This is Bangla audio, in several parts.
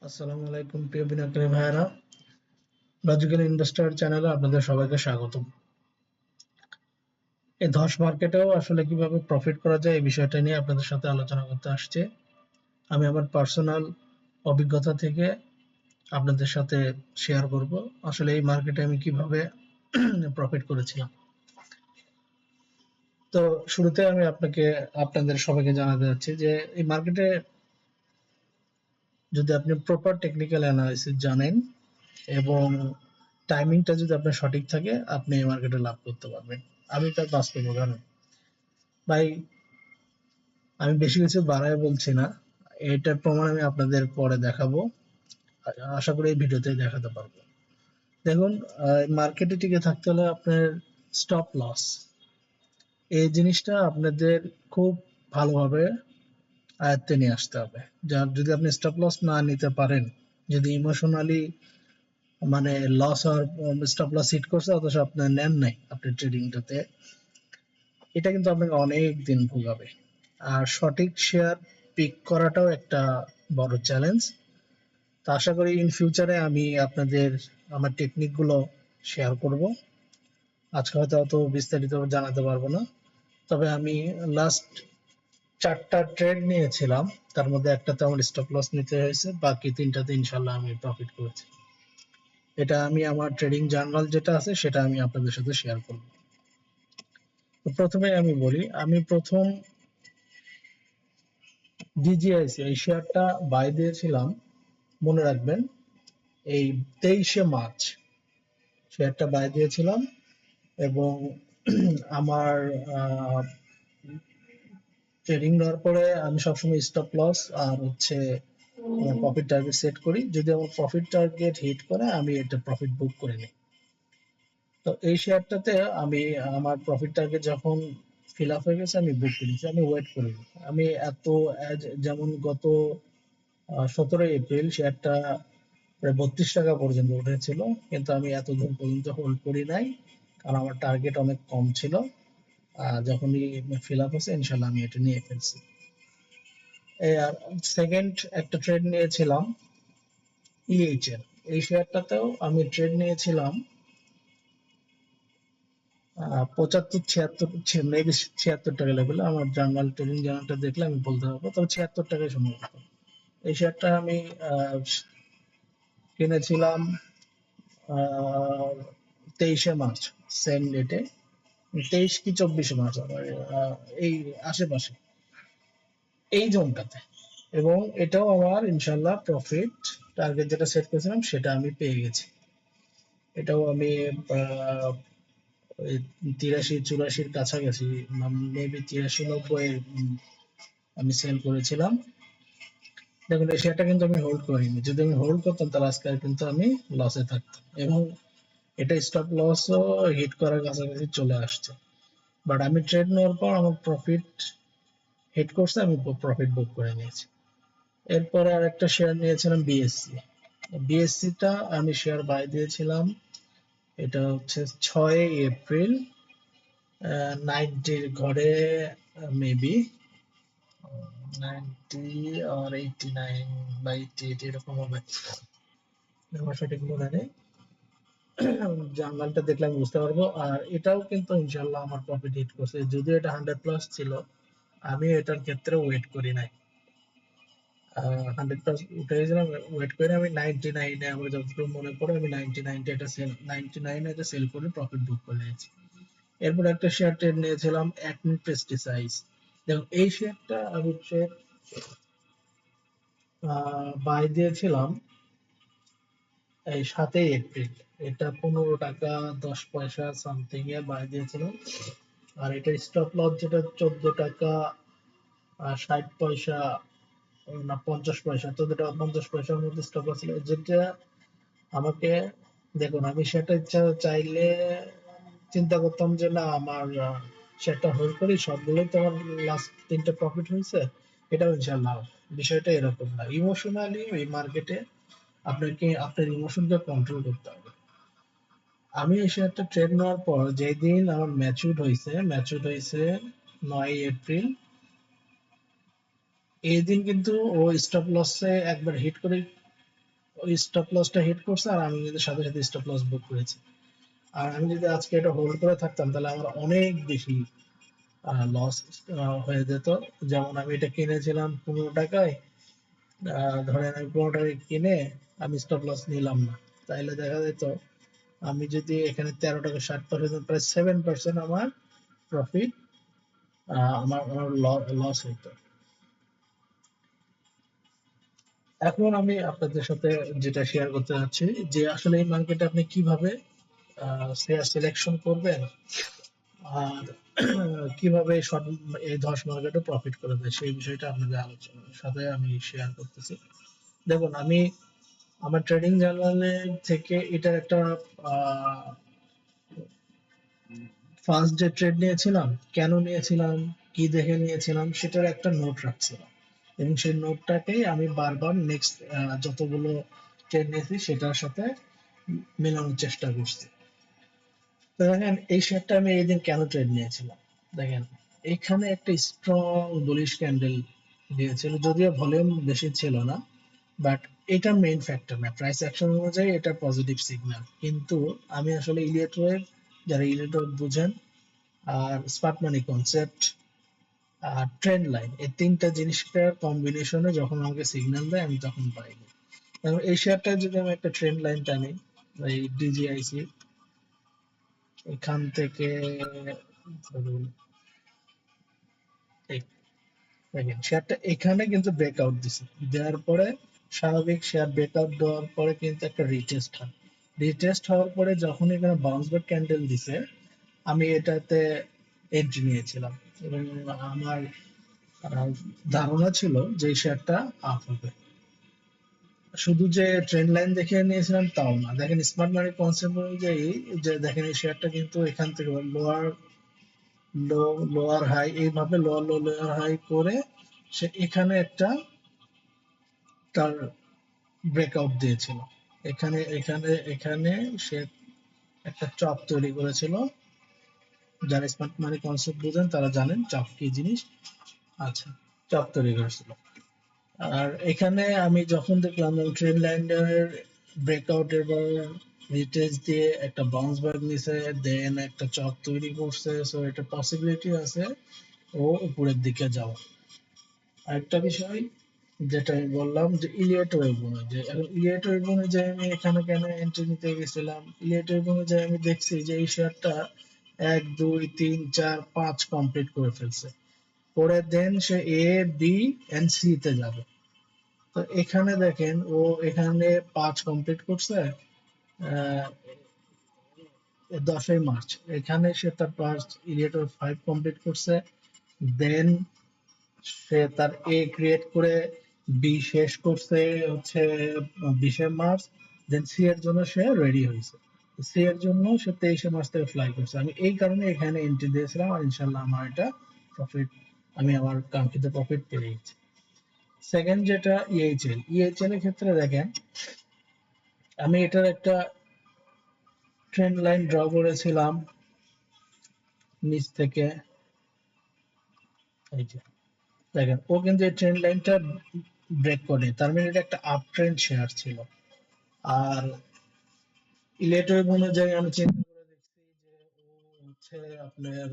আসসালামু আলাইকুম প্রিয় বিনিয়োগকারী ভাইয়েরা, লজিক্যাল ইনভেস্টর চ্যানেলে আপনাদের সবাইকে স্বাগতম। এই ধস মার্কেটেও আসলে কিভাবে প্রফিট করা যায় এই বিষয়টা নিয়ে আপনাদের সাথে আলোচনা করতে আসছে। আমি আমার পার্সোনাল অভিজ্ঞতা থেকে আপনাদের সাথে শেয়ার করব আসলে এই মার্কেটে আমি কিভাবে প্রফিট করেছিলাম। তো শুরুতে আমি আপনাদের সবাইকে জানাতে যাচ্ছি যে এই মার্কেটে যদি আপনি প্রপার টেকনিক্যাল অ্যানালাইসিস জানেন এবং টাইমিংটা যদি আপনার সঠিক থাকে আপনি এই মার্কেটে লাভ করতে পারবেন। আমি তার বাস্তব উদাহরণ। ভাই, আমি বেশি কিছু বাড়ায় বলছি না, এটার প্রমাণ আমি আপনাদের পরে দেখাবো। আশা করি এই ভিডিওতে দেখাতে পারবো। দেখুন, মার্কেটে টিকে থাকতে হলে আপনার স্টপ লস এই জিনিসটা আপনাদের খুব ভালোভাবে আয়ত্তে নিয়ে আসতে হবে। যার যদি আপনি স্টপ লস না নিতে পারেন, যদি ইমোশনালি মানে লস আর স্টপ লস হিট করছে অথচ আপনার নেন নাই আপনি ট্রেডিংটাতে, এটা কিন্তু আপনাকে অনেক দিন ভোগাবে। আর সঠিক শেয়ার পিক করাটাও একটা বড় চ্যালেঞ্জ। তো আশা করি ইন ফিউচারে আমি আপনাদের আমার টেকনিক গুলো শেয়ার করব। আজকে হয়তো অত বিস্তারিত জানাতে পারবো না, তবে আমি লাস্ট 4টা ট্রেড নিয়েছিলাম, তার মধ্যে একটাতে আমার স্টপ লস নিতে হয়েছে, বাকি 3টাতে ইনশাল্লাহ আমি প্রফিট করেছি। এটা আমি আমার ট্রেডিং জার্নাল যেটা আছে সেটা আমি আপনাদের সাথে শেয়ার করব। তো প্রথমে আমি বলি, আমি প্রথম ডিজিআইসি এই শেয়ারটা বাই দিয়েছিলাম, মনে রাখবেন, এই 23শে মার্চ শেয়ারটা বাই দিয়েছিলাম। এবং আমার ট্রেডিং নেওয়ার পরে আমি সবসময় স্টপ লস আর হচ্ছে প্রফিট টার্গেট সেট করি। যদি আমার প্রফিট টার্গেট হিট করে আমি এটা প্রফিট বুক করে নিই। তো এই শেয়ারটাতে আমি আমার প্রফিট টার্গেট যখন ফিল আপ হয়ে গেছে আমি বুক করেছি, আমি ওয়েট করিনি। আমি এত যেমন গত 17 এপ্রিল শেয়ারটা প্রায় 32 টাকা পর্যন্ত উঠেছিল, কিন্তু আমি এতদিন পর্যন্ত হোল্ড করি নাই, কারণ আমার টার্গেট অনেক কম ছিল। যখনই ফিল আপ হয়েছে ইনশাল্লাহ আমি এটা নিয়ে ফেলছি। সেকেন্ড একটা ট্রেড নিয়েছিলাম ইএইচএল, এই শেয়ারটাতেও আমি ট্রেড নিয়েছিলাম 75-76, মেবি 76 টাকা লেভেলে। আমার জার্নাল ট্রেডিং জার্নালটা দেখলে আমি বলতে পারবো, তবে 76 টাকায় সম্ভবত। এই শেয়ারটা আমি কিনেছিলাম 23শে মার্চ, সেম ডেটে, 23 কি 24শে মার্চ, এই আশেপাশে এই জোনটাতে। এবং এটাও আমার ইনশাল্লাহ প্রফিট টার্গেট যেটা সেট করেছিলাম সেটা আমি পেয়ে গেছি। এটাও আমি 83-84 কাছাকাছি, মেবি 83-90 আমি সেল করেছিলাম। দেখুন, এই শেয়ারটা কিন্তু আমি হোল্ড করিনি। যদি আমি হোল্ড করতাম তাহলে আজকে কিন্তু আমি লসে থাকতাম, এবং এটা স্টপ লসও হিট করার কাছাকাছি চলে আসছে। বাট আমি ট্রেড নেওয়ার পর আমার প্রফিট হিট করছে, আমি প্রফিট বুক করে নিয়েছি। এরপরে আরেকটা শেয়ার নিয়েছিলাম বিএসসি। বিএসসিটা আমি শেয়ার বাই দিয়েছিলাম, এটা হচ্ছে 6 এপ্রিল 90-র ঘরে, মেবি 90 আর 89 বা 88 এরকম হবে, আমার সঠিক মনে নেই। জার্নালটা দেখলে আমি বুঝতে পারবো। আর এটাও কিন্তু ইনশাল্লাহ আমার প্রফিট হিট করছে, যদিও এটা 100+ ছিল, আমি এটার ক্ষেত্রে ওয়েট করি নাই। 100+ উঠে গেছিলাম, ওয়েট করে আমি 99-এ, আমার যতটুকু মনে পড়ে আমি 99-টা এটা সেল, 99-এ এটা সেল করে প্রফিট বুক করে নিয়েছি। এরপর একটা শেয়ার ট্রেড নিয়েছিলাম অ্যাকমি পেস্টিসাইড। দেখুন, এই শেয়ারটা আমি ট্রেড বাই দিয়েছিলাম এই 7 এপ্রিল, এটা 15 টাকা 10 পয়সা সামথিং এ বাই দিয়েছিলাম। আর এটা স্টপ লস যেটা 14 টাকা 60 পয়সা না 50 পয়সা, 14 টাকা 50 পয়সার মধ্যে স্টপ লস ছিল, যেটা আমাকে, দেখুন, আমি সেটা চাইলে চিন্তা করতাম যে না আমার শেয়ারটা হোল্ড করি, সবগুলোই তো আমার লাস্ট 3টে প্রফিট হয়েছে, এটাও ইনশাল্লাহ। বিষয়টা এরকম না, ইমোশনালি এই মার্কেটে আপনাকে আপনার ইমোশনকে কন্ট্রোল করতে হবে। আমি এই শেয়ারটা ট্রেড নেওয়ার পর যেদিন আমার ম্যাচিউর হয়েছে 9 এপ্রিল, এই দিন কিন্তু ও স্টপ লসে একবার হিট করে ওই স্টপ লসটা হিট করছে আর আমি কিন্তু সাথে সাথে স্টপ লস বুক করেছি। আর আমি যদি আজকে এটা হোল্ড করে থাকতাম তাহলে আমার অনেক বেশি লস হয়ে যেত। যেমন আমি এটা কিনেছিলাম 15 টাকায়, ধরেন আমি 15 টাকায় কিনে আমি স্টপ লস নিলাম না, তাইলে দেখা যেত আমি যদি এখানে 13 টাকা 60 পয়সা প্রায় 7% আমার প্রফিট, আমার লস হইতো। এখন আমি আপনাদের সাথে যেটা শেয়ার করতে যাচ্ছি যে আসলে এই মার্কেটে আপনি কিভাবে শেয়ার সিলেকশন করবেন আর কিভাবে শর্ট এই ধস মার্কেটে প্রফিট করে দেয় সেই বিষয়টা আপনাদের আলোচনার সাথে আমি শেয়ার করতেছি। দেখুন আমি আমার ট্রেডিং জার্নালে থেকে এটার একটা ফার্স্ট যে ট্রেড নিয়েছিলাম, কেন নিয়েছিলাম, কি দেখে নিয়েছিলাম সেটার একটা নোট রাখছিলাম এবং সেই নোটটাকেই আমি বারবার নেক্সট যতগুলো ট্রেড নিয়েছি সেটার সাথে মেলানোর চেষ্টা করছি। তো দেখেন এই শেয়ারটা আমি এই দিন কেন ট্রেড নিয়েছিলাম, দেখেন এখানে একটা স্ট্রং বুলিশ ক্যান্ডেল দিয়েছিল, যদিও ভলিউম বেশি ছিল না, বাট এটা মেইন ফ্যাক্টর না, প্রাইস অ্যাকশন অনুযায়ী এটা পজিটিভ সিগন্যাল। কিন্তু আমি আসলে ইলিয়ট ওয়েভ, যারা ইলিয়ট ওয়েভ বুঝেন আর স্মার্ট মানি কনসেপ্ট আর ট্রেন্ড লাইন, এই তিনটা জিনিসটার কম্বিনেশনে যখন আমাকে সিগন্যাল দেয় আমি তখন বাই করি। এবং এই শেয়ারটা যদি আমি একটা ট্রেন্ড লাইন টানি, এই ডিজিআইসি এখান থেকে ধরুন দেখেন শেয়ারটা এখানে কিন্তু ব্রেকআউট দিছে, দেওয়ার পরে স্বাভাবিক শেয়ার ব্রেকআউট দেওয়ার পরে কিন্তু একটা রিটেস্ট হয়, রিটেস্ট হওয়ার পরে যখন এখানে বাউন্স ব্যাক ক্যান্ডেল দিছে আমি এটাতে এন্ট্রি নিয়েছিলাম এবং আমার ধারণা ছিল যে এই শেয়ারটা আপ হবে। শুধু যে ট্রেন্ড লাইন দেখে নিয়েছিলাম তাও না, দেখেন স্মার্ট মানি কনসেপ্ট অনুযায়ী যে দেখেন এই শেয়ারটা কিন্তু এখান থেকে লোয়ার লো, লোয়ার হাই, এইভাবে লোয়ার লো লোয়ার হাই করে সে এখানে একটা তার ব্রেকআউট দিয়েছিল, এখানে এখানে এখানে সে একটা চপ তৈরি করেছিল। যারা স্মার্ট মানি কনসেপ্ট বুঝেন তারা জানেন চপ কি জিনিস। আচ্ছা, চপ তৈরি করেছিল। আর এখানে আমি যখন দেখলাম ট্রেন লাইনের ব্রেকআউটের পর রিটেস্ট দিয়ে একটা বাউন্স ব্যাক নিছে, দেন একটা চপ তৈরি করছে, সো এটা পসিবিলিটি আছে ও উপরের দিকে যাওয়া। আরেকটা বিষয় যেটা আমি বললাম যে ইলিয়ট ওয়েভ অনুযায়ী, এখন ইলিয়ট ওয়েভ অনুযায়ী আমি এখানে কেন এন্ট্রি নিতে গেছিলাম, ইলিয়ট ওয়েভ অনুযায়ী আমি দেখছি যে এই শেয়ারটা 1 2 3 4 5 কমপ্লিট করে ফেলছে, পরে দেন সে এ বি এন্ড সি তে যাবে। তো এখানে দেখেন ও এখানে 5 কমপ্লিট করছে 10ই মার্চ, এখানে সে তার ফার্স্ট ইলিয়ট ওয়েভ 5 কমপ্লিট করছে, দেন সে তার এ ক্রিয়েট করে বি শেষ করছে হচ্ছে 20 মার্চ, দেন সি এর জন্য সে রেডি হয়েছে, সি এর জন্য সে 23 মার্চ থেকে ফ্লাই করছে। আমি এই কারণে এখানে এন্ট্রি দিয়েছিলাম আর ইনশাল্লাহ আমার এটা প্রফিট, আমি আমার কাঙ্ক্ষিত প্রফিট পেয়ে গেছি। সেকেন্ড যেটা ইএইচএল, ইএইচএল এর ক্ষেত্রে দেখেন আমি এটার একটা ট্রেন্ড লাইন ড্র করেছিলাম নিচ থেকে, এই যে দেখেন ও কিন্তু এই ট্রেন্ড লাইনটা ব্রেক করে, তার মানে এটা একটা আপ ট্রেন্ড শেয়ার ছিল। আর ইলেকট্রিক অনুযায়ী আমি চিন্তা করে দেখছি যে ও হচ্ছে আপনার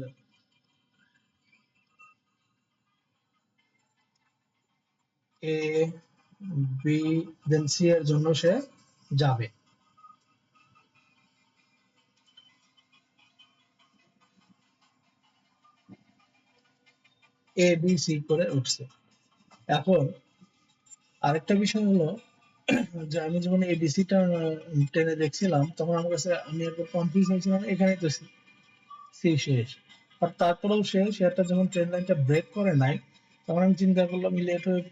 এ বি দেন সি এর জন্য সে যাবে। এ বি সি করে উঠছে। এখন আরেকটা বিষয় হলো যে আমি যখন এবিসিটা টেনে দেখছিলাম তখন আমার কাছে আমি একটু কনফিউজ হয়েছিলাম, এখানে তো সি শেষ, আর তারপরেও সে শেয়ারটা যখন ট্রেন লাইনটা ব্রেক করে নাই তখন আমি চিন্তা করলাম ইলেকট্রিক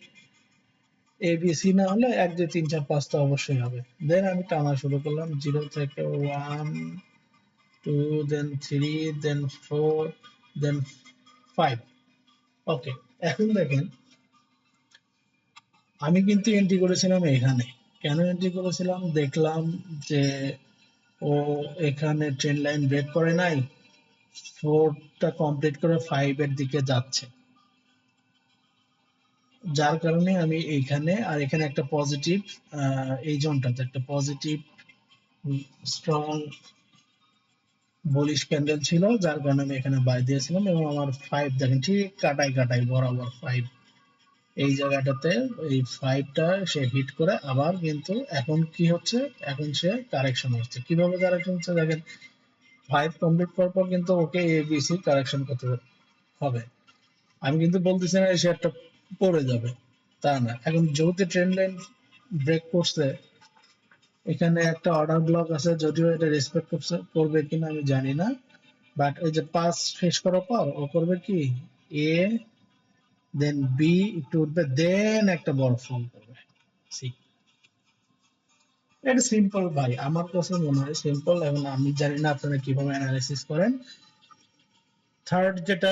এবিসি না হলে 1 2 3 4 5 তো অবশ্যই হবে। দেন আমি টানা শুরু করলাম 0 থেকে 1 2 দেন 3 দেন 4 দেন 5। ওকে, এখন দেখেন আমি কিন্তু এন্ট্রি করেছিলাম এখানে, কেন এন্ট্রি করেছিলাম, দেখলাম যে ও এখানে ট্রেন লাইন ব্রেক করে নাই, 4টা কমপ্লিট করে 5 এর দিকে যাচ্ছে, যার কারণে আমি এইখানে আর এখানে একটা পজিটিভ, এই জোনটাতে একটা পজিটিভ স্ট্রং বুলিশ ক্যান্ডেল ছিল, যার কারণে আমি এখানে বাই দিয়েছিলাম এবং আমার 5 দেখেন ঠিক কাটাই কাটাই বরাবর 5 এই জায়গাটাতে, এই 5টা সে হিট করে আবার কিন্তু এখন কি হচ্ছে, এখন সে কারেকশন হচ্ছে। কিভাবে কারেকশন হচ্ছে দেখেন, 5 কমপ্লিট করার পর কিন্তু ওকে এবিসি কারেকশন করতে হবে। আমি কিন্তু বলতেছি না সে একটা পড়ে যাবে, তা না। এখন যেহেতু ট্রেন্ড লাইন ব্রেক করছে, এখানে একটা অর্ডার ব্লক আছে, যদিও এটা রেসপেক্ট করবে কিনা আমি জানি না, বাট এই যে পাস শেষ করার পর ও করবে কি, এ দেন বি একটু উঠবে, দেন একটা বড় ফল করবে সি। এটা সিম্পল ভাই, আমার কাছে মনে হয় সিম্পল, এবং আমি জানি না আপনারা কিভাবে অ্যানালাইসিস করেন। থার্ড যেটা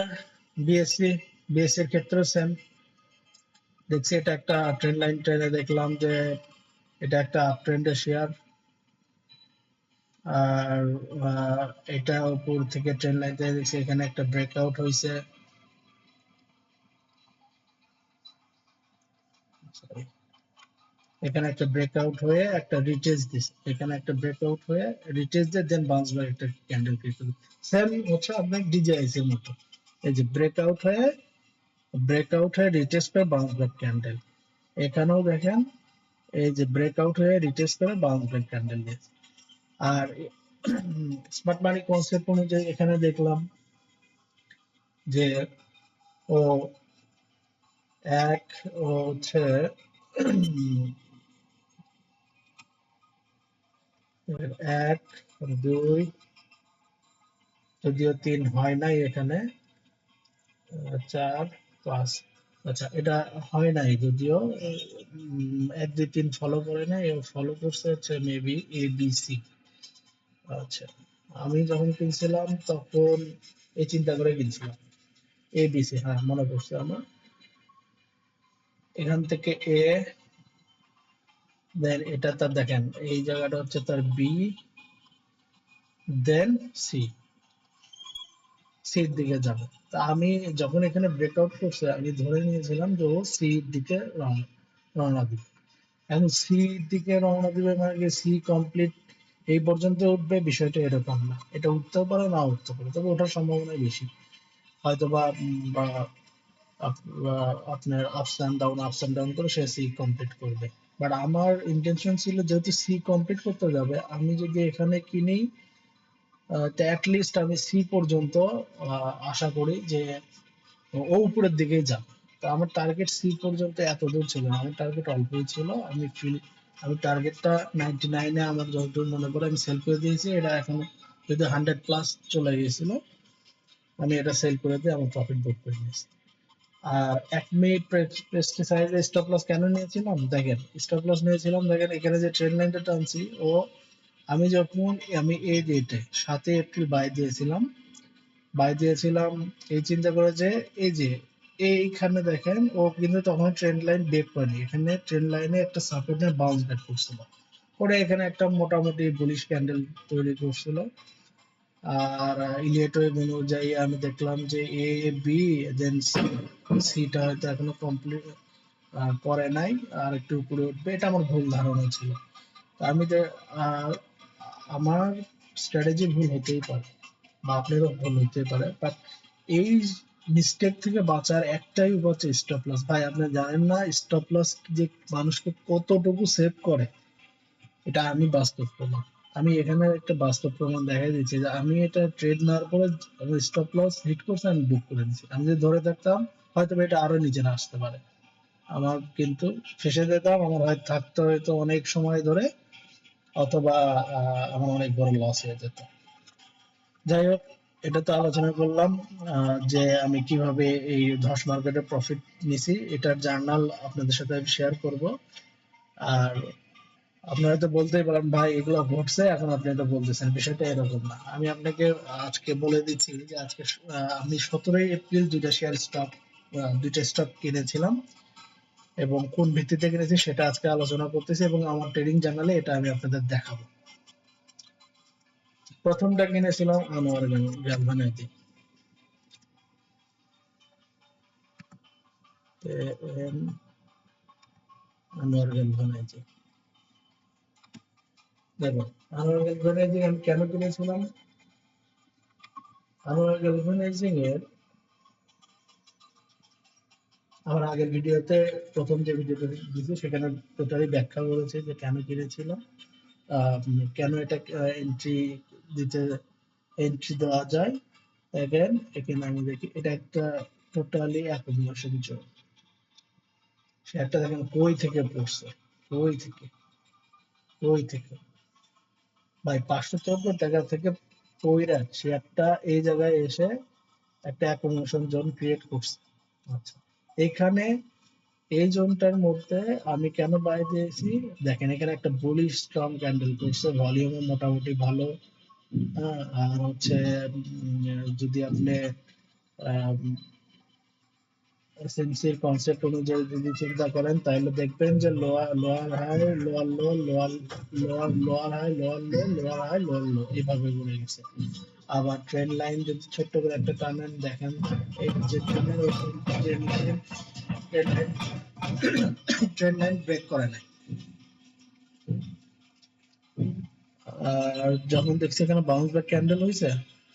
বিএসসি, বিএসসি এর ক্ষেত্রে সেম। দেখছি এটা একটা ট্রেন্ড লাইন ট্রেনে দেখলাম যে এটা একটা আপ ট্রেন্ডের শেয়ার, আর এটা উপর থেকে ট্রেন্ড লাইন থেকে দেখছি এখানে একটা ব্রেকআউট হয়েছে, এখানে একটা ব্রেকআউট হয়ে একটা রিটেস্ট দিছে, এখানে একটা ব্রেকআউট হয়ে রিটেস্ট দিয়ে দেন বাউন্স ব্যাক একটা ক্যান্ডেল ক্রিয়েট করবে। সেম হচ্ছে আপনার ডিজিআইএস এর মতো, এই যে ব্রেকআউট হয়ে রিটেস্ট করে বাউন্স ব্যাক ক্যান্ডেল। এখানেও দেখেন এই যে ব্রেকআউট হয়ে রিটেস্ট করে বাউন্স ব্যাক ক্যান্ডেল দিয়েছে। আর স্মার্ট মানি কনসেপ্ট অনুযায়ী এখানে দেখলাম যে ও এক ও হচ্ছে এক, দুই, যদিও 3 হয় নাই এখানে, 4, 5, আচ্ছা এটা হয় নাই যদিও, 1, 2, 3 ফলো করে নাই, ফলো করছে হচ্ছে মেবি এ বি সি। আচ্ছা, আমি যখন কিনছিলাম তখন এই চিন্তা করে কিনছিলাম এ বি সি, হ্যাঁ মনে পড়ছে আমার। এখান থেকে এ, দেন এটা তার দেখেন এই জায়গাটা হচ্ছে তার বি, দেন সি, সির দিকে যাবে। তা আমি যখন এখানে ব্রেকআউট করছে আমি ধরে নিয়েছিলাম যে ও সির দিকে রওনা দিবে। এখন সির দিকে রওনা দিবে মানে কি সি কমপ্লিট এই পর্যন্ত উঠবে, বিষয়টা এরকম না, এটা উঠতেও পারে না উঠতে পারে, তবে ওঠার সম্ভাবনা বেশি। হয়তো বা আপনার আপস এন্ড ডাউন করে সে সি কমপ্লিট করবে। বাট আমার ইন্টেনশন ছিল যেহেতু সি কমপ্লিট করতে যাবে, আমি যদি এখানে কিনি তো অ্যাটলিস্ট আমি সি পর্যন্ত আশা করি যে ও উপরের দিকেই যাবে। তো আমার টার্গেট সি পর্যন্ত এত দূর ছিল না, আমার টার্গেট অল্পই ছিল। আমি টার্গেটটা 99-এ আমার যতদূর মনে পড়ে আমি সেল করে দিয়েছি। এটা এখন যদি 100 প্লাস চলে গিয়েছিল, আমি এটা সেল করে দিয়ে আমার প্রফিট বুক করে নিয়েছি। আর 1 মিনিট প্রেস্টিসাইজে স্টপ লস কেন নিয়েছিলাম দেখেন, স্টপ লস নিয়েছিলাম দেখেন এখানে যে ট্রেন্ড লাইনটা টানছি, ও আমি যখন আমি এই ডেটে 7 এপ্রিল বাই দিয়েছিলাম এই চিন্তা করে যে এই যে এইখানে দেখেন ও কিন্তু তখন ট্রেন্ড লাইন ব্রেক করেনি, এখানে ট্রেন্ড লাইনে একটা সাপোর্টের বাউন্স ব্যাক করছিল, পরে এখানে একটা মোটামুটি বুলিশ ক্যান্ডেল তৈরি করছিল। আর ইলিয়েট ওয়েভ অনুযায়ী আমি দেখলাম যে এ বি দেন সিটা হয়তো এখনো কমপ্লিট করে নাই, আর একটু উপরে উঠবে, এটা আমার ভুল ধারণা ছিল। আমি আমার স্ট্র্যাটেজি ভুল হতেই পারে বা আপনারও ভুল হতে পারে, বাট এই মিস্টেক থেকে বাঁচার একটাই উপায় হচ্ছে স্টপ লস। ভাই আপনি জানেন না স্টপ লস যে মানুষকে কতটুকু সেভ করে, এটা আমি বাস্তব প্রমাণ। আমি এখানে একটা বাস্তব প্রমাণ দেখাই দিচ্ছি যে আমি এটা ট্রেড নেওয়ার পরে আমার স্টপ লস হিট করছে, আমি বুক করে দিচ্ছি। আমি যদি ধরে থাকতাম হয়তো এটা আরো নিচে না আসতে পারে, আমার কিন্তু ফেসে যেতাম, আমার হয়তো থাকতে হয়তো অনেক সময় ধরে, অথবা আমার অনেক বড় লস হয়ে যেত। যাই হোক, এটা তো আলোচনা করলাম যে আমি কিভাবে এই ধস মার্কেটে প্রফিট নিছি, এটার জার্নাল আপনাদের সাথে আমি শেয়ার করব। আর আপনারা তো বলতেই পারেন ভাই এগুলো ঘটছে এখন আপনি এটা বলতেছেন, বিষয়টা এরকম না। আমি আপনাকে আজকে বলে দিচ্ছি যে আজকে আমি 17 এপ্রিল দুইটা স্টক কিনেছিলাম, এবং কোন ভিত্তিতে কিনেছি সেটা আজকে আলোচনা করতেছি, এবং আমার ট্রেডিং জার্নালে এটা আমি আপনাদের দেখাবো। প্রথমটা কিনেছিলাম আনোয়ার গ্যালভানাইতে, এম আনোয়ার গ্যালভানাইজিং। দেখো আনোয়ার গ্যালভানাইজিং আমি কেন কিনেছিলাম? আনোয়ার গ্যালভানাইজিং এর আমার আগের ভিডিওতে, প্রথম যে ভিডিওটা দিয়েছি সেখানে টোটালি ব্যাখ্যা করেছে যে কেন কিনেছিলাম, কেন এটা এন্ট্রি দেওয়া যায়। এগেন এখানে আমি দেখি এটা একটা টোটালি অ্যাকুমুলেশন জোন। শেয়ারটা দেখেন কই থেকে পড়ছে, কই থেকে ভাই 574 টাকা থেকে পইরা শেয়ারটা এই জায়গায় এসে একটা অ্যাকুমুলেশন জোন ক্রিয়েট করছে। আচ্ছা, এখানে এই জোনটার মধ্যে আমি কেন বাই দিয়েছি দেখেন, এখানে একটা বুলিশ স্ট্রং ক্যান্ডেল করছে, ভলিউমও মোটামুটি ভালো। আর হচ্ছে যদি আপনি এসএনসির কনসেপ্ট অনুযায়ী যদি চিন্তা করেন তাহলে দেখবেন যে lower high lower low, lower high lower low, lower high lower low এইভাবে ঘুরে গেছে। আবার ট্রেন্ড লাইন যদি ছোট্ট করে একটা টানেন দেখেন, এই যে ট্রেন্ড লাইন ব্রেক করে নাই। আর যখন দেখছি এখানে বাউন্স ব্যাক ক্যান্ডেল হয়েছে,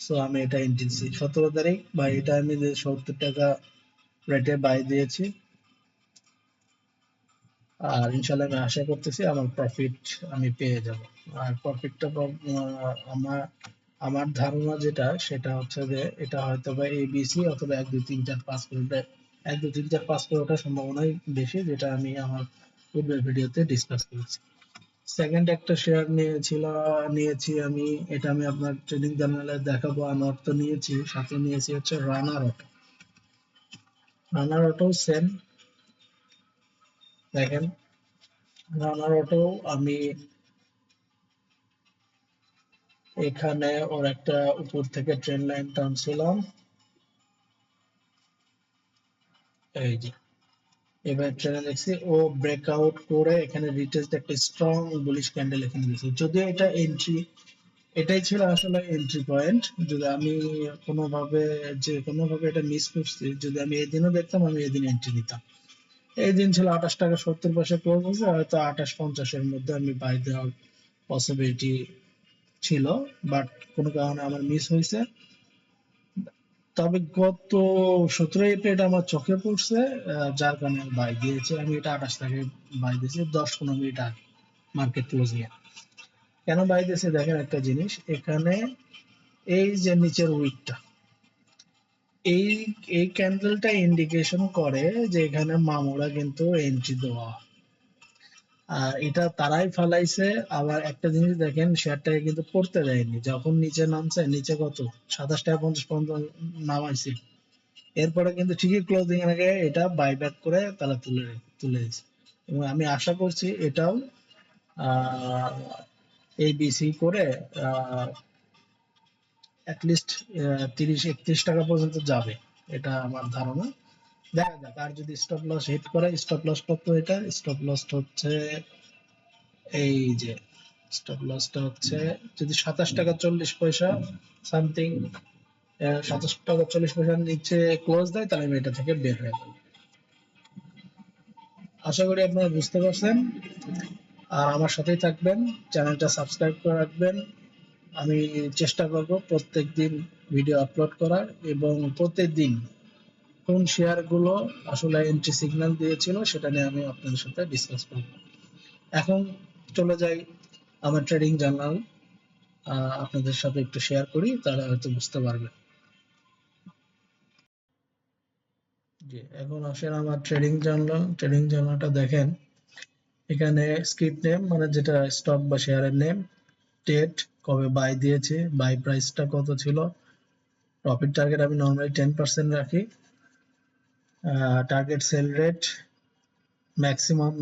সো আমি এটা এনটিসি 17 তারিখ বা এটা আমি 70 টাকা রেটে বাই দিয়েছি। আর ইনশাল্লাহ আমি আশা করতেছি আমার প্রফিট আমি পেয়ে যাব। আর প্রফিটটা আমার আমার ধারণা যেটা সেটা হচ্ছে যে এটা হয়তো বা এবিসি অথবা 1 2 3 4 5 করে 1 2 3 4 5 করে ওঠার সম্ভাবনাই বেশি, যেটা আমি আমার পূর্বের ভিডিওতে ডিসকাস করেছি। সেকেন্ড একটা শেয়ার নিয়েছি আমি, এটা আমি আপনার ট্রেডিং জার্নালে দেখাবো। আমার তো নিয়েছি, সাথে নিয়েছি হচ্ছে রানার অটো সেম। দেখেন রানার অটো আমি এখানে ওর একটা উপর থেকে ট্রেন্ড লাইন টানছিলাম, এই যে এবার ট্রেনে দেখছি ও ব্রেকআউট করে এখানে রিটেস্ট একটা স্ট্রং বুলিশ ক্যান্ডেল এখানে দিয়েছে। যদিও এটা এন্ট্রি, এটাই ছিল আসলে এন্ট্রি পয়েন্ট। যদি আমি কোনোভাবে এটা মিস করছি, যদি আমি এই দিনও দেখতাম আমি এই দিন এন্ট্রি নিতাম। এই দিন ছিল 28 টাকা 70 পয়সা ক্লোজ হয়েছে, হয়তো 28.50 এর মধ্যে আমি বাই দেওয়ার পসিবিলিটি ছিল, বাট কোনো কারণে আমার মিস হয়েছে। তবে গত 17 এপ্রিল এটা আমার চোখে পড়ছে, যার কারণে আমি বাই দিয়েছি। আমি এটা 28 টাকায় বাই দিয়েছি 10-15 মিনিট আগে মার্কেট ক্লোজিং এ। কেন বাই দিয়েছি দেখেন একটা জিনিস, এখানে এই যে নিচের উইকটা, এই এই ক্যান্ডেলটা ইন্ডিকেশন করে যে এখানে মামুরা কিন্তু এন্ট্রি দেওয়া। আর এটা তারাই ফালাইছে। আবার একটা জিনিস দেখেন, শেয়ারটাকে কিন্তু পড়তে দেয়নি। যখন নিচে নামছে, নিচে কত 27 টাকা 50 পর্যন্ত নামাইছে, এরপরে কিন্তু ঠিকই ক্লোজিং এর আগে এটা বাইব্যাক করে তারা তুলে দিয়েছে। এবং আমি আশা করছি এটাও এবিসি করে অ্যাটলিস্ট 30-31 টাকা পর্যন্ত যাবে, এটা আমার ধারণা। দেখা যাক। আর যদি স্টপ লস হিট করে, স্টপ লস কত, এটা স্টপ লস হচ্ছে এই যে স্টপ লসটা হচ্ছে যদি 27 টাকা 40 পয়সা সামথিং, 27 টাকা 40 পয়সার নিচে ক্লোজ দেয়, তাহলে আমি এটা থেকে বের হয়ে যাবো। আশা করি আপনারা বুঝতে পারছেন। আর আমার সাথেই থাকবেন, চ্যানেলটা সাবস্ক্রাইব করে রাখবেন। আমি চেষ্টা করব প্রত্যেকদিন ভিডিও আপলোড করার, এবং প্রত্যেকদিন কোন শেয়ারগুলো আসলে এন্ট্রি সিগন্যাল দিয়েছিল সেটা নিয়ে আমি আপনাদের সাথে ডিসকাস করব। এখন চলে যাই আমার ট্রেডিং জার্নাল, আপনাদের সাথে একটু শেয়ার করি, তাহলে হয়তো বুঝতে পারবে। জি, এখন আসেন আমার ট্রেডিং জার্নালটা দেখেন। এখানে স্ক্রিপ্ট নেম মানে যেটা স্টক বা শেয়ারের নেম, ডেট, কবে বাই দিয়েছি, বাই প্রাইসটা কত ছিল, প্রফিট টার্গেট আমি নরমালি 10% রাখি, target sell rate, maximum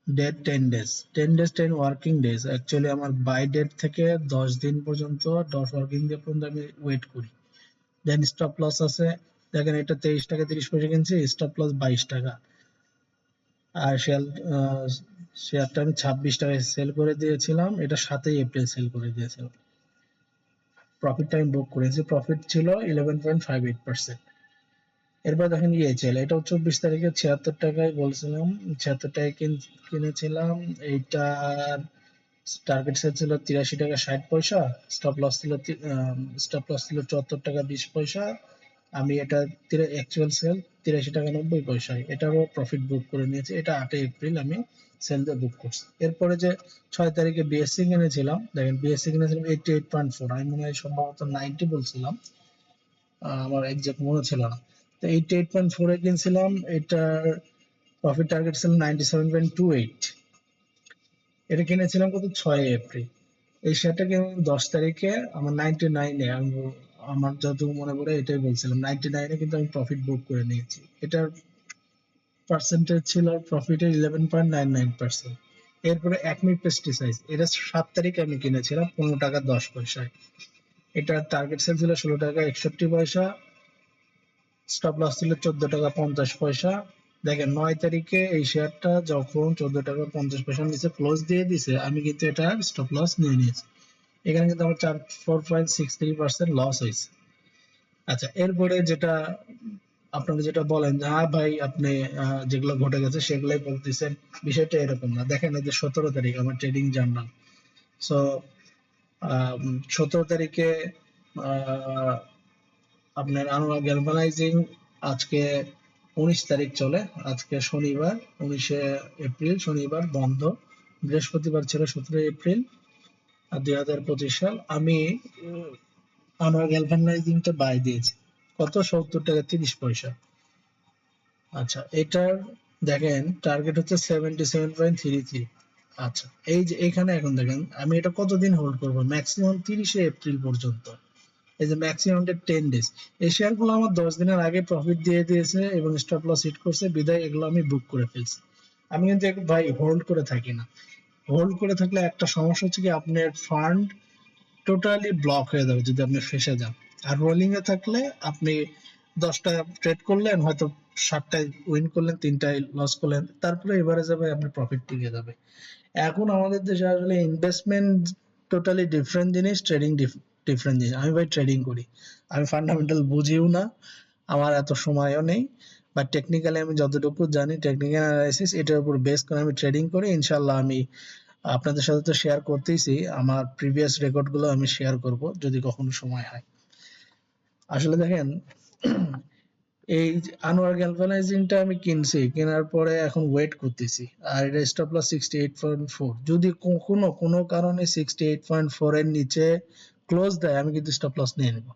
date 10 days, 10 working days. Actually আমার বাই ডেট থেকে 10 দিন পর্যন্ত, 10 ওয়ার্কিং ডে পর্যন্ত আমি ওয়েট করি। দেন স্টপ লস আছে, দেখেন এটা 23 টাকা 30 পয়সা কিনছি, স্টপ লস 22 টাকা। আর শেয়ারটা আমি 26 টাকায় সেল করে দিয়েছিলাম, এটা 7 এপ্রিল সেল করে দিয়েছিলাম। প্রফিটটা আমি বুক করেছি, প্রফিট ছিল 11.58%। এরপর দেখেন ইএইচএল, এটাও 24 তারিখে 76 টাকায় বলছিলাম, 76 টাকায় কিনেছিলাম। এইটার টার্গেট সেল ছিল 83 টাকা 60 পয়সা, স্টপ লস ছিল 74 টাকা 20 পয়সা। আমি এটা অ্যাকচুয়াল সেল 83 টাকা 90 পয়সায়, এটারও প্রফিট বুক করে নিয়েছি। এটা 8 এপ্রিল আমি সেল দিয়ে বুক করছি। এরপরে যে 6 তারিখে বিএসসি কিনেছিলাম, দেখেন বিএসসি কিনেছিলাম 88.4, আমি মনে হয় সম্ভবত 90 বলছিলাম, আমার এক্সাক্ট মনে ছিল না। তো 88.4 এ কিনছিলাম, এটার প্রফিট টার্গেট ছিল 97.28। এটা কিনেছিলাম কত 6 এপ্রিল। এই শেয়ারটাকে আমি 10 তারিখে আমার 99 এ, আমি আমার যতটুকু মনে পড়ে এটাই বলছিলাম, 99 এ কিন্তু আমি প্রফিট বুক করে নিয়েছি। এটার পার্সেন্টেজ ছিল প্রফিটের 11.99%। এরপরে একমি পেস্টিসাইড, এটা 7 তারিখে আমি কিনেছিলাম 15 টাকা 10 পয়সায়। এটার টার্গেট সেল ছিল 16 টাকা 61 পয়সা, স্টপ লস ছিল 14 টাকা 50 পয়সা। দেখেন 9 তারিখে এই শেয়ারটা যখন 14 টাকা 50 পয়সা নিচে ক্লোজ দিয়ে দিছে, আমি কিন্তু এটা স্টপ লস নিয়ে নিয়েছি। এখানে কিন্তু আমার 4.63% লস হয়েছে। আচ্ছা, এরপরে যেটা আপনারা যেটা বলেন যে হ্যাঁ ভাই আপনি যেগুলো ঘটে গেছে সেগুলাই বলতেছেন, বিষয়টা এরকম না। দেখেন এই যে 17 তারিখ আমার ট্রেডিং জার্নাল, সো 17 তারিখে আহ, আপনার আনোয়ার গ্যালভানাইজিং, আজকে 19 তারিখ চলে, আজকে শনিবার 19শে এপ্রিল, শনিবার বন্ধ, বৃহস্পতিবার ছিল 17 এপ্রিল 2025 সাল। আমি আনোয়ার গ্যালভানাইজিংটা বাই দিয়েছি কত 70 টাকা 30 পয়সা। আচ্ছা, এটার দেখেন টার্গেট হচ্ছে 77.33। আচ্ছা, এই যে এখানে এখন দেখেন আমি এটা কতদিন হোল্ড করব, ম্যাক্সিমাম 30শে এপ্রিল পর্যন্ত। এই যে ম্যাক্সিমাম 10 ডেজ, এই শেয়ারগুলো আমার 10 দিনের আগে প্রফিট দিয়ে দিয়েছে এবং স্টপ লস হিট করছে, বিদায় এগুলো আমি বুক করে ফেলছি। আমি কিন্তু ভাই হোল্ড করে থাকি না। হোল্ড করে থাকলে একটা সমস্যা হচ্ছে কি, আপনার ফান্ড টোটালি ব্লক হয়ে যাবে যদি আপনি ফেসে যান। আর রোলিং এ থাকলে আপনি 10টা ট্রেড করলেন, হয়তো 7টায় উইন করলেন, 3টায় লস করলেন, তারপরে এবারে যাবে আপনার প্রফিট টিকে যাবে। এখন আমাদের দেশে আসলে ইনভেস্টমেন্ট টোটালি ডিফারেন্ট জিনিস, ট্রেডিং ডিফারেন্ট জিনিস। আমি ভাই ট্রেডিং করি, আমি ফান্ডামেন্টাল বুঝিও না, আমার এত সময়ও নেই, বা টেকনিক্যালি আমি যতটুকু জানি টেকনিক্যাল অ্যানালাইসিস এটার উপর বেস করে আমি ট্রেডিং করি। ইনশাল্লাহ আমি আপনাদের সাথে তো শেয়ার করতেইছি, আমার প্রিভিয়াস রেকর্ড গুলো আমি শেয়ার করব যদি কখনো সময় হয়। আসলে দেখেন এই আনোয়ার গ্যালভানাইজিংটা আমি কিনছি, কেনার পরে এখন ওয়েট করতেছি, আর এটা স্টপ লস 68.4। যদি কোনো কারণে 68.4 এর নিচে ক্লোজ দেয়, আমি কিন্তু স্টপ লস নিয়ে নেব।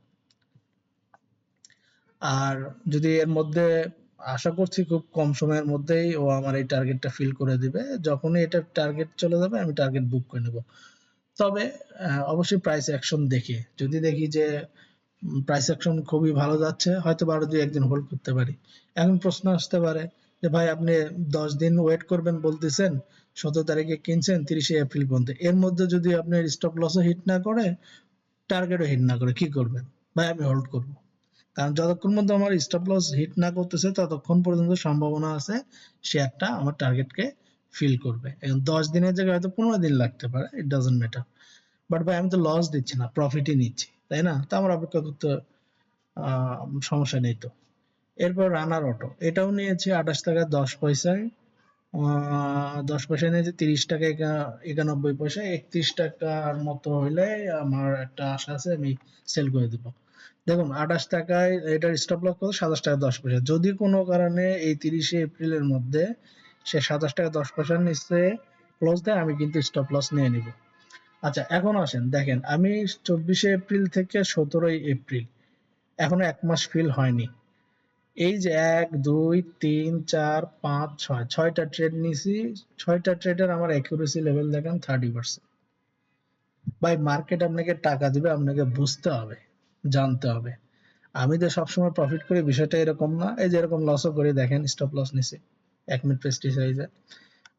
আর যদি এর মধ্যে, আশা করছি খুব কম সময়ের মধ্যেই ও আমার এই টার্গেটটা ফিল করে দিবে, যখনই এটা টার্গেট চলে যাবে আমি টার্গেট বুক করে নেব। তবে অবশ্যই প্রাইস অ্যাকশন দেখে, যদি দেখি যে প্রাইস অ্যাকশন খুবই ভালো যাচ্ছে, হয়তো আরো 2-1 দিন হোল্ড করতে পারি। এখন প্রশ্ন আসতে পারে যে ভাই আপনি 10 দিন ওয়েট করবেন বলতেছেন, 17 তারিখে কিনছেন 30শে এপ্রিল পর্যন্ত, এর মধ্যে যদি আপনার স্টপ লসও হিট না করে, টার্গেটও হিট না করে, কি করবেন? ভাই আমি হোল্ড করব, কারণ যতক্ষণ পর্যন্ত আমার স্টপ লস হিট না করতেছে ততক্ষণ পর্যন্ত সম্ভাবনা আছে শেয়ারটা আমার টার্গেটকে ফিল করবে। এখন 10 দিনের জায়গায় হয়তো 15 দিন লাগতে পারে, ইট ডাজন্ট ম্যাটার। বাট ভাই আমি তো লস দিচ্ছি না, প্রফিটই নিচ্ছি, তাই না? তো আমার অপেক্ষা করতে সমস্যা নেই তো। এরপর রানার অটো, এটাও নিয়েছি 28 টাকা 10 পয়সায়, 10 পয়সা নিয়েছি 30 টাকা 91 পয়সা, 31 টাকার মতো হইলে আমার একটা আশা আছে আমি সেল করে দিব। দেখুন 28 টাকায় এটার স্টপ লস কত, 27 টাকা 10 পয়সা। যদি কোনো কারণে এই 30শে এপ্রিলের মধ্যে সে 27 টাকা 10 পয়সার নিচে ক্লোজ দেয়, আমি কিন্তু স্টপ লস নিয়ে নিব। আচ্ছা, এখন আসেন দেখেন, আমি 24শে এপ্রিল থেকে 17ই এপ্রিল, এখনো 1 মাস ফিল হয়নি। এই যে 1 2 3 4 5 6 6টা ট্রেড নিছি, 6টা ট্রেডের আমার অ্যাকুরেসি লেভেল দেখেন 30%। ভাই মার্কেট আপনাকে টাকা দিবে, আপনাকে বুঝতে হবে, জানতে হবে। আমি তো সবসময় প্রফিট করি বিষয়টা এরকম না, এই যে এরকম লসও করি, দেখেন স্টপ লস নিছি 1 মিনিট প্রেস্টিসাইজে।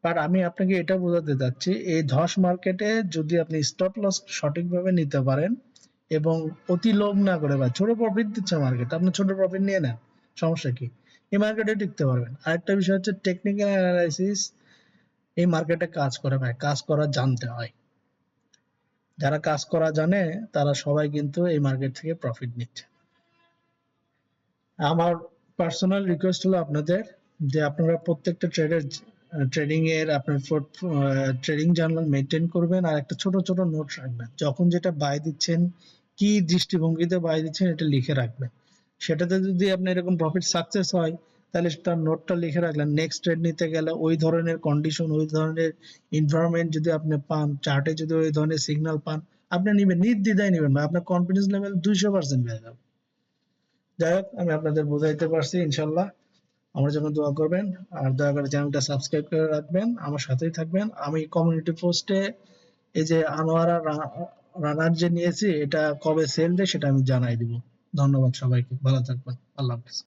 বাট আমি আপনাকে এটা বোঝাতে চাচ্ছি, এই ধস মার্কেটে যদি আপনি স্টপ লস সঠিকভাবে নিতে পারেন এবং অতি লোভ না করে, বা ছোট প্রফিট দিচ্ছে মার্কেট, আপনি ছোট প্রফিট নিয়ে নেন, সমস্যা কি? এই মার্কেটে টিকতে পারবেন। আরেকটা বিষয় হচ্ছে টেকনিক্যাল অ্যানালাইসিস এই মার্কেটে কাজ করে ভাই, কাজ করা জানতে হয়। যারা কাজ করা জানে তারা সবাই কিন্তু এই মার্কেট থেকে প্রফিট নিচ্ছে। আমার পার্সোনাল রিকোয়েস্ট হলো আপনাদের যে আপনারা প্রত্যেকটা ট্রেডিং এর আপনার ট্রেডিং জার্নাল মেনটেন করবেন আর একটা ছোট ছোট নোট রাখবেন, যখন যেটা বাই দিচ্ছেন কি দৃষ্টিভঙ্গিতে বাই দিচ্ছেন এটা লিখে রাখবেন। সেটাতে যদি আপনার এরকম প্রফিট সাকসেস হয় তাহলে তার নোটটা লিখে রাখলেন, নেক্সট ট্রেড নিতে গেলে ওই ধরনের কন্ডিশন ওই ধরনের এনভায়রনমেন্ট যদি আপনি পান, চার্টে যদি ওই ধরনের সিগন্যাল পান, আপনি নিবেন, নির্দ্বিধায় নিবেন ভাই, আপনার কনফিডেন্স লেভেল 200% বেড়ে যাবে। যাই হোক, আমি আপনাদের বোঝাইতে পারছি ইনশাল্লাহ। আমার জন্য দোয়া করবেন আর দয়া করে চ্যানেলটা সাবস্ক্রাইব করে রাখবেন, আমার সাথেই থাকবেন। আমি কমিউনিটি পোস্টে এই যে আনোয়ারা রানার যে নিয়েছি এটা কবে সেল দেয় সেটা আমি জানাই দিব। ধন্যবাদ সবাইকে, ভালো থাকবেন, আল্লাহ হাফেজ।